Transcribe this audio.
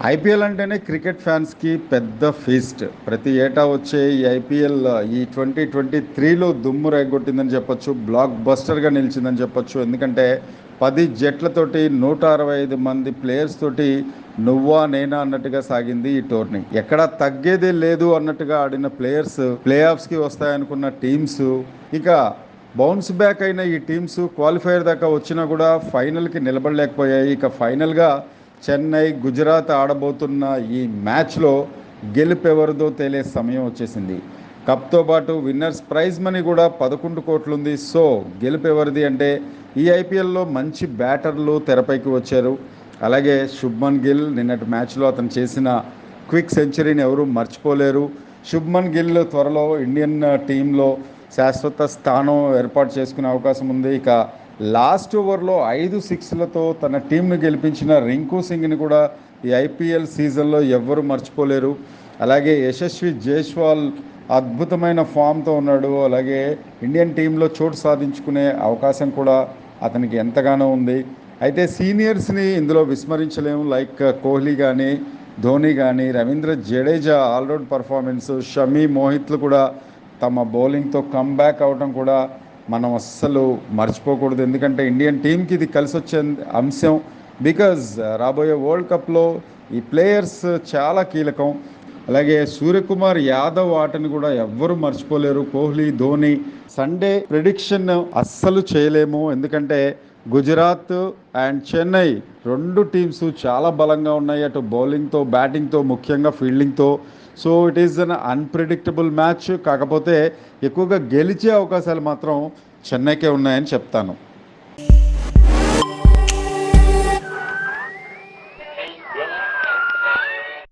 IPL అంటేనే cricket ఫ్యాన్స్కి పెద్ద ఫీస్ట్. ప్రతి ఏటా వచ్చే ఈ ఐపీఎల్ ఈ 2023లో దుమ్ము రేగొట్టిందని చెప్పొచ్చు. బ్లాక్ బస్టర్గా నిలిచిందని చెప్పొచ్చు. ఎందుకంటే 10 జట్లతోటి 165 మంది ప్లేయర్స్ తోటి నువ్వా నేనా అన్నట్టుగా సాగింది ఈ టోర్నీ. ఎక్కడా తగ్గేదే లేదు అన్నట్టుగా ఆడిన ప్లేయర్స్, ప్లే ఆఫ్స్కి వస్తాయనుకున్న టీమ్స్, ఇక బౌన్స్ బ్యాక్ అయిన ఈ టీమ్స్ క్వాలిఫైయర్ దాకా వచ్చినా కూడా ఫైనల్కి నిలబడలేకపోయాయి. ఇక ఫైనల్గా చెన్నై, గుజరాత్ ఆడబోతున్న ఈ మ్యాచ్లో గెలుపెవరిదో తేలే సమయం వచ్చేసింది. కప్తో పాటు విన్నర్స్ ప్రైజ్ మనీ కూడా 11 కోట్లు ఉంది. సో గెలుపెవరిది అంటే ఈ ఐపీఎల్లో మంచి బ్యాటర్లు తెరపైకి వచ్చారు. అలాగే శుభ్మన్ గిల్ నిన్నటి మ్యాచ్లో అతను చేసిన క్విక్ సెంచరీని ఎవరూ మర్చిపోలేరు. శుభ్మన్ గిల్ త్వరలో ఇండియన్ టీంలో శాశ్వత స్థానం ఏర్పాటు చేసుకునే అవకాశం ఉంది. ఇక లాస్ట్ ఓవర్లో 5 సిక్స్లతో తన టీంను గెలిపించిన రింకు సింగ్ని కూడా ఈ ఐపీఎల్ సీజన్లో ఎవ్వరూ మర్చిపోలేరు. అలాగే యశస్వి జైస్వాల్ అద్భుతమైన ఫామ్తో ఉన్నాడు. అలాగే ఇండియన్ టీంలో చోటు సాధించుకునే అవకాశం కూడా అతనికి ఎంతగానో ఉంది. అయితే సీనియర్స్ని ఇందులో విస్మరించలేము. లైక్ కోహ్లీ కానీ, ధోని కానీ, రవీంద్ర జడేజా ఆల్రౌండ్ పర్ఫార్మెన్స్, షమీ, మోహిత్లు కూడా తమ బౌలింగ్తో కమ్బ్యాక్ అవడం కూడా మనం అస్సలు మర్చిపోకూడదు. ఎందుకంటే ఇండియన్ టీంకి ఇది కలిసి వచ్చే అంశం. బికాజ్ రాబోయే వరల్డ్ కప్లో ఈ ప్లేయర్స్ చాలా కీలకం. అలాగే సూర్యకుమార్ యాదవ్ ఆటని కూడా ఎవ్వరూ మర్చిపోలేరు. కోహ్లీ, ధోని సండే ప్రిడిక్షన్ అస్సలు చేయలేము. ఎందుకంటే గుజరాత్ అండ్ చెన్నై 2 టీమ్స్ చాలా బలంగా ఉన్నాయి. అటు బౌలింగ్తో, బ్యాటింగ్తో, ముఖ్యంగా ఫీల్డింగ్తో. So it is an unpredictable match. కాకపోతే ఎక్కువగా గెలిచే అవకాశాలు మాత్రం చెన్నైకే ఉన్నాయని చెప్తాను.